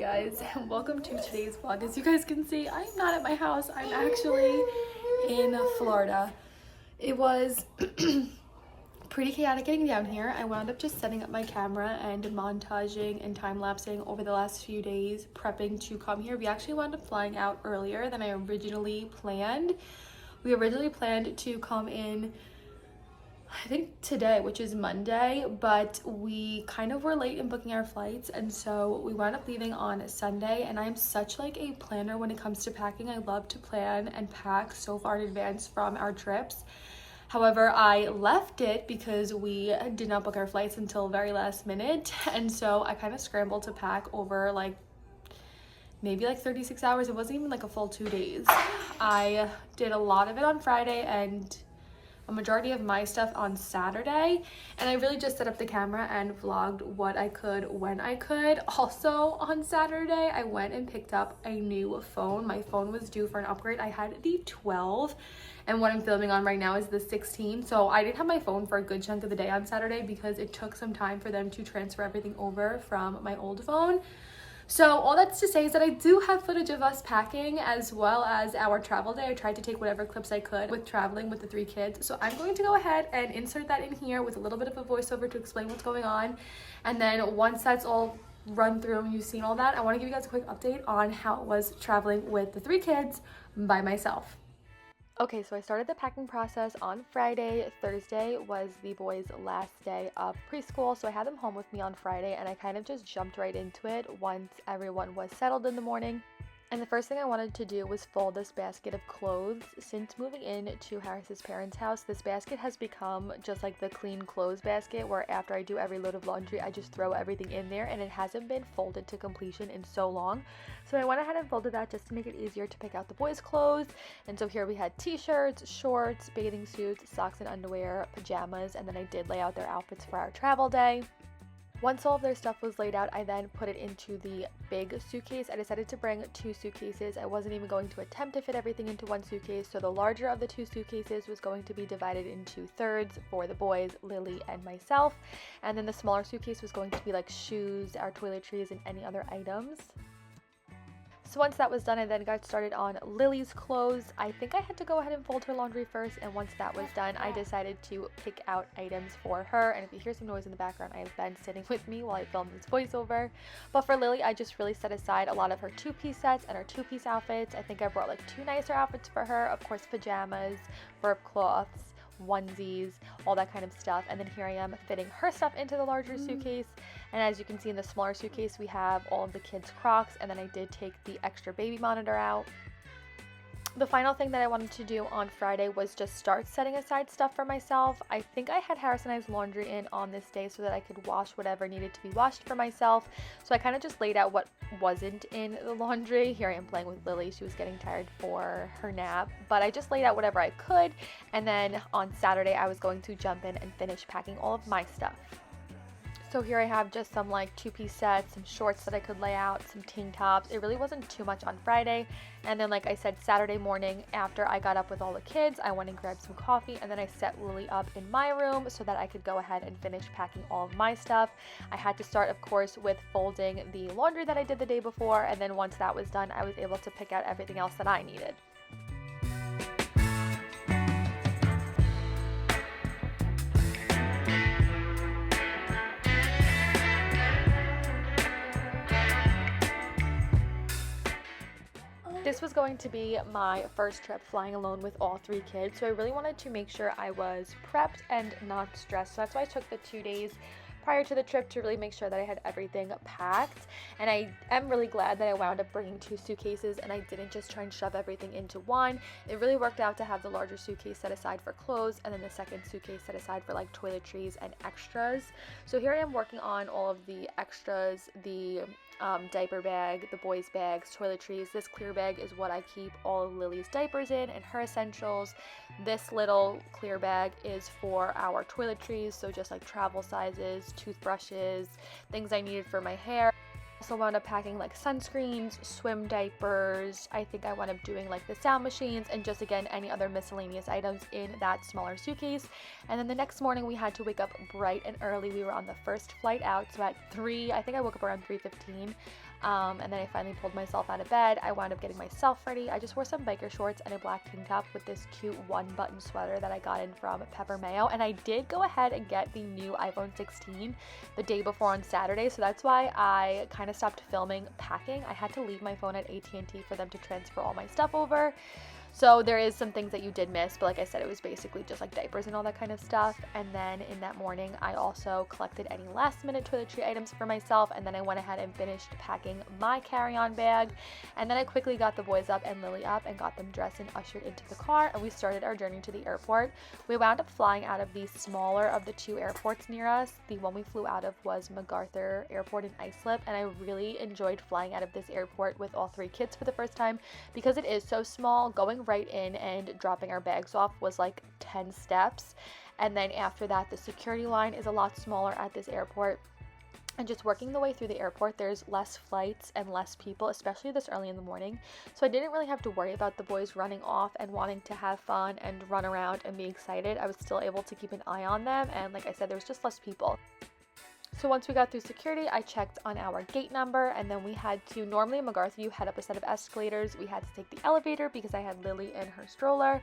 guys, and welcome to today's vlog. As you guys can see, I'm not at my house. I'm actually in Florida. It was pretty chaotic getting down here. I wound up just setting up my camera and montaging and time-lapsing over the last few days, prepping to come here. We actually wound up flying out earlier than I originally planned. We originally planned to come in I think today, which is Monday, but we kind of were late in booking our flights, and so we wound up leaving on Sunday. And I'm such like a planner when it comes to packing. I love to plan and pack so far in advance from our trips. However, I left it because we did not book our flights until very last minute, and so I kind of scrambled to pack over like maybe like 36 hours. It wasn't even like a full 2 days. I did a lot of it on Friday and a majority of my stuff on Saturday, and I really just set up the camera and vlogged what I could when I could. Also on Saturday, I went and picked up a new phone. My phone was due for an upgrade. I had the 12 and what I'm filming on right now is the 16, so I didn't have my phone for a good chunk of the day on Saturday because it took some time for them to transfer everything over from my old phone. So all that's to say is that I do have footage of us packing as well as our travel day. I tried to take whatever clips I could with traveling with the 3 kids. So I'm going to go ahead and insert that in here with a little bit of a voiceover to explain what's going on. And then once that's all run through and you've seen all that, I want to give you guys a quick update on how it was traveling with the 3 kids by myself. Okay, so I started the packing process on Friday. Thursday was the boys' last day of preschool, so I had them home with me on Friday, and I kind of just jumped right into it once everyone was settled in the morning. And the first thing I wanted to do was fold this basket of clothes. Since moving in to Harris's parents' house, this basket has become just like the clean clothes basket where after I do every load of laundry, I just throw everything in there, and it hasn't been folded to completion in so long. So I went ahead and folded that just to make it easier to pick out the boys' clothes. And so here we had t-shirts, shorts, bathing suits, socks and underwear, pajamas, and then I did lay out their outfits for our travel day. Once all of their stuff was laid out, I then put it into the big suitcase. I decided to bring 2 suitcases. I wasn't even going to attempt to fit everything into one suitcase, so the larger of the 2 suitcases was going to be divided into thirds for the boys, Lily, and myself. And then the smaller suitcase was going to be like shoes, our toiletries, and any other items. So once that was done, I then got started on Lily's clothes. I think I had to go ahead and fold her laundry first, and once that was done, I decided to pick out items for her. And if you hear some noise in the background, I have Ben sitting with me while I film this voiceover. But for Lily, I just really set aside a lot of her 2-piece sets and her 2-piece outfits. I think I brought like 2 nicer outfits for her. Of course, pajamas, burp cloths, onesies, all that kind of stuff. And then here I am fitting her stuff into the larger suitcase. And as you can see in the smaller suitcase, we have all of the kids' Crocs, and then I did take the extra baby monitor out. The final thing that I wanted to do on Friday was just start setting aside stuff for myself. I think I had Harris and I's laundry in on this day so that I could wash whatever needed to be washed for myself. So I kind of just laid out what wasn't in the laundry. Here I am playing with Lily. She was getting tired for her nap, but I just laid out whatever I could. And then on Saturday, I was going to jump in and finish packing all of my stuff. So here I have just some like 2-piece sets, some shorts that I could lay out, some tank tops. It really wasn't too much on Friday. And then like I said, Saturday morning after I got up with all the kids, I went and grabbed some coffee, and then I set Lily up in my room so that I could go ahead and finish packing all of my stuff. I had to start, of course, with folding the laundry that I did the day before, and then once that was done, I was able to pick out everything else that I needed. This was going to be my first trip flying alone with all 3 kids, so I really wanted to make sure I was prepped and not stressed. So that's why I took the 2 days prior to the trip to really make sure that I had everything packed. And I am really glad that I wound up bringing 2 suitcases and I didn't just try and shove everything into one. It really worked out to have the larger suitcase set aside for clothes and then the second suitcase set aside for like toiletries and extras. So here I am working on all of the extras, the diaper bag, the boys' bags, toiletries. This clear bag is what I keep all of Lily's diapers in and her essentials. This little clear bag is for our toiletries, so just like travel sizes, toothbrushes, things I needed for my hair. Also wound up packing like sunscreens, swim diapers. I think I wound up doing like the sound machines and just again any other miscellaneous items in that smaller suitcase. And then the next morning we had to wake up bright and early. We were on the first flight out, so at 3, I think I woke up around 3:15. And then I finally pulled myself out of bed. I wound up getting myself ready. I just wore some biker shorts and a black tank top with this cute one-button sweater that I got in from Pepper Mayo. And I did go ahead and get the new iPhone 16 the day before on Saturday, so that's why I kind of stopped filming packing. I had to leave my phone at AT&T for them to transfer all my stuff over. So there is some things that you did miss, but like I said, it was basically just like diapers and all that kind of stuff. And then in that morning, I also collected any last minute toiletry items for myself, and then I went ahead and finished packing my carry-on bag. And then I quickly got the boys up and Lily up and got them dressed and ushered into the car, and we started our journey to the airport. We wound up flying out of the smaller of the two airports near us. The one we flew out of was MacArthur Airport in Islip, and I really enjoyed flying out of this airport with all three kids for the first time because it is so small. Going right in and dropping our bags off was like 10 steps, and then after that the security line is a lot smaller at this airport. And just working the way through the airport, there's less flights and less people, especially this early in the morning. So I didn't really have to worry about the boys running off and wanting to have fun and run around and be excited. I was still able to keep an eye on them, and like I said, there was just less people. So once we got through security, I checked on our gate number, and then we had to, normally in MacArthur you head up a set of escalators. We had to take the elevator because I had Lily in her stroller.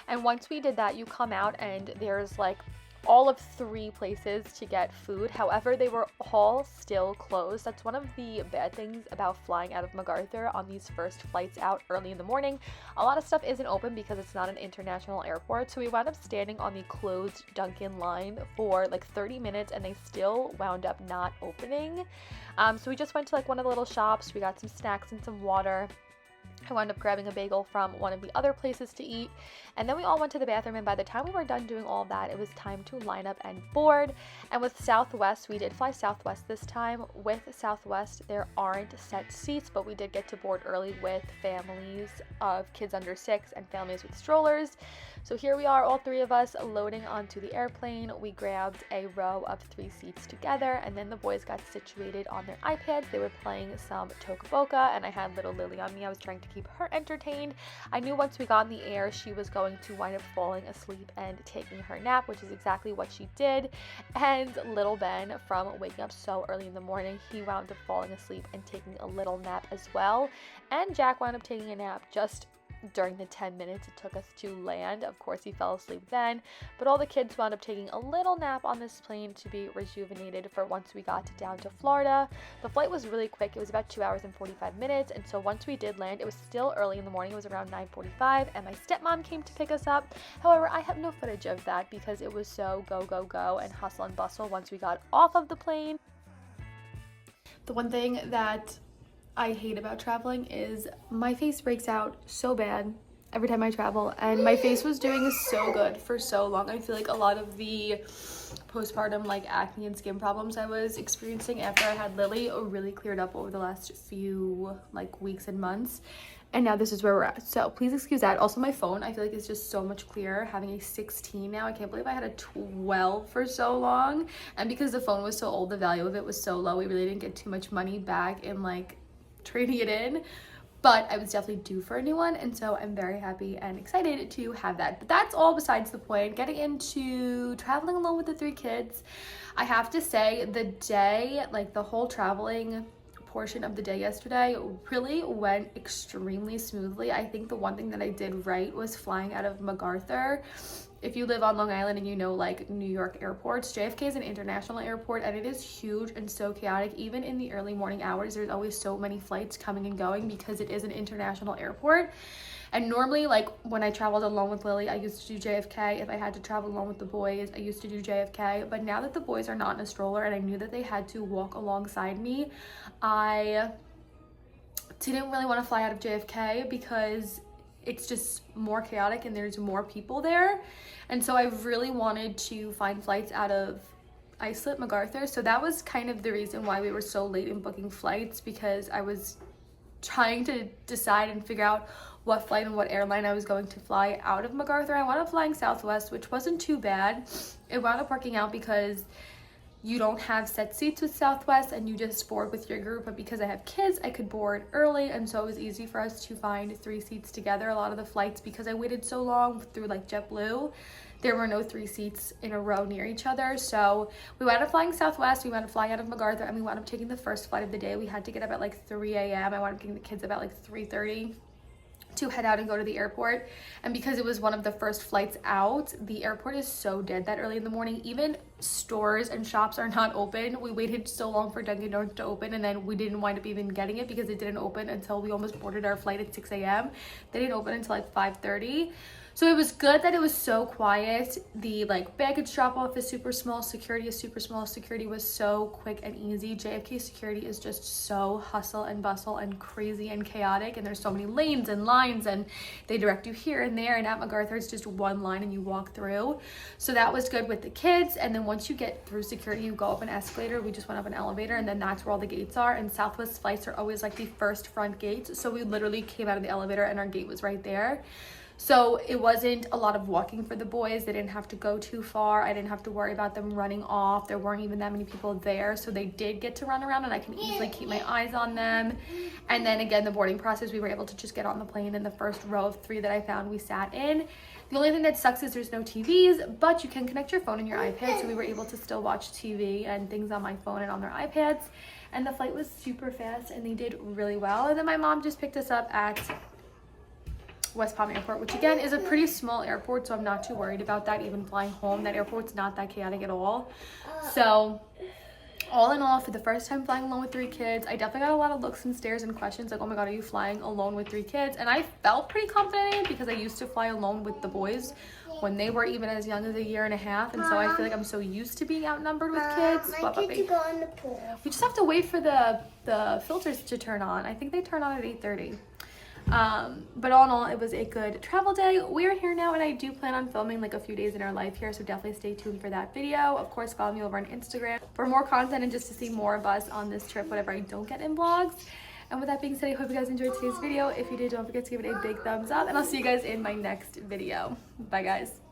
And once we did that, you come out and there's like all of 3 places to get food. However, they were all still closed. That's one of the bad things about flying out of MacArthur on these first flights out early in the morning. A lot of stuff isn't open because it's not an international airport. So we wound up standing on the closed Dunkin' line for like 30 minutes and they still wound up not opening. So we just went to like one of the little shops. We got some snacks and some water. I wound up grabbing a bagel from one of the other places to eat, and then we all went to the bathroom, and by the time we were done doing all that, it was time to line up and board. And with Southwest, we did fly Southwest this time. With Southwest, there aren't set seats, but we did get to board early with families of kids under 6 and families with strollers. So here we are, all 3 of us loading onto the airplane. We grabbed a row of 3 seats together, and then the boys got situated on their iPads. They were playing some Toca Boca, and I had little Lily on me. I was trying to keep her entertained. I knew once we got in the air, she was going to wind up falling asleep and taking her nap, which is exactly what she did. And little Ben, from waking up so early in the morning, he wound up falling asleep and taking a little nap as well. And Jack wound up taking a nap just during the 10 minutes it took us to land. Of course, he fell asleep then, but all the kids wound up taking a little nap on this plane to be rejuvenated for once we got down to Florida. The flight was really quick. It was about 2 hours and 45 minutes, and so once we did land, it was still early in the morning. It was around 9:45, and my stepmom came to pick us up. However, I have no footage of that because it was so go, go, go and hustle and bustle once we got off of the plane. The one thing that I hate about traveling is my face breaks out so bad every time I travel, and my face was doing so good for so long. I feel like a lot of the postpartum like acne and skin problems I was experiencing after I had Lily really cleared up over the last few like weeks and months, and now this is where we're at. So please excuse that. Also, my phone, I feel like it's just so much clearer having a 16 now. I can't believe I had a 12 for so long, and because the phone was so old, the value of it was so low, we really didn't get too much money back in like trading it in, but I was definitely due for a new one, and so I'm very happy and excited to have that. But that's all besides the point. Getting into traveling alone with the 3 kids, I have to say the day, like the whole traveling portion of the day yesterday really went extremely smoothly. I think the one thing that I did right was flying out of MacArthur. If you live on Long Island and you know like New York airports, JFK is an international airport and it is huge and so chaotic. Even in the early morning hours, there's always so many flights coming and going because it is an international airport. And normally, like when I traveled alone with Lily, I used to do JFK. If I had to travel alone with the boys, I used to do JFK. But now that the boys are not in a stroller and I knew that they had to walk alongside me, I didn't really want to fly out of JFK because it's just more chaotic and there's more people there. And so I really wanted to find flights out of Islip, MacArthur. So that was kind of the reason why we were so late in booking flights, because I was trying to decide and figure out what flight and what airline I was going to fly out of MacArthur. I wound up flying Southwest, which wasn't too bad. It wound up working out because you don't have set seats with Southwest and you just board with your group, but because I have kids, I could board early, and so it was easy for us to find 3 seats together. A lot of the flights, because I waited so long through like JetBlue, there were no 3 seats in a row near each other. So we wound up flying Southwest, we wound up flying out of MacArthur, and we wound up taking the first flight of the day. We had to get up at like 3 a.m. I wound up getting the kids about like 3:30 to head out and go to the airport. And because it was one of the first flights out, the airport is so dead that early in the morning. Even stores and shops are not open. We waited so long for Dunkin' Donuts to open, and then we didn't wind up even getting it because it didn't open until we almost boarded our flight at 6 a.m. They didn't open until like 5:30. So it was good that it was so quiet. The like baggage drop off is super small, security is super small. Security was so quick and easy. JFK security is just so hustle and bustle and crazy and chaotic, and there's so many lanes and lines, and they direct you here and there, and at MacArthur it's just one line and you walk through. So that was good with the kids. And then once you get through security, you go up an escalator. We just went up an elevator, and then that's where all the gates are. And Southwest flights are always like the first front gate, so we literally came out of the elevator and our gate was right there. So it wasn't a lot of walking for the boys. They didn't have to go too far. I didn't have to worry about them running off. There weren't even that many people there. So they did get to run around, and I can easily keep my eyes on them. And then again, the boarding process, we were able to just get on the plane in the first row of 3 that I found we sat in. The only thing that sucks is there's no TVs, but you can connect your phone and your iPad. So we were able to still watch TV and things on my phone and on their iPads. And the flight was super fast, and they did really well. And then my mom just picked us up at West Palm Airport, which again is a pretty small airport, so I'm not too worried about that. Even flying home, that airport's not that chaotic at all. So all in all, for the first time flying alone with 3 kids, I definitely got a lot of looks and stares and questions like, oh my god, are you flying alone with 3 kids? And I felt pretty confident in it because I used to fly alone with the boys when they were even as young as 1.5 years, and so I feel like I'm so used to being outnumbered with kids. I get to go in the pool. We just have to wait for the filters to turn on. I think they turn on at 8:30. But all in all, it was a good travel day. We're here now, and I do plan on filming like a few days in our life here, so definitely stay tuned for that video. Of course, follow me over on Instagram for more content and just to see more of us on this trip, whatever I don't get in vlogs. And with that being said, I hope you guys enjoyed today's video. If you did, don't forget to give it a big thumbs up, and I'll see you guys in my next video. Bye guys.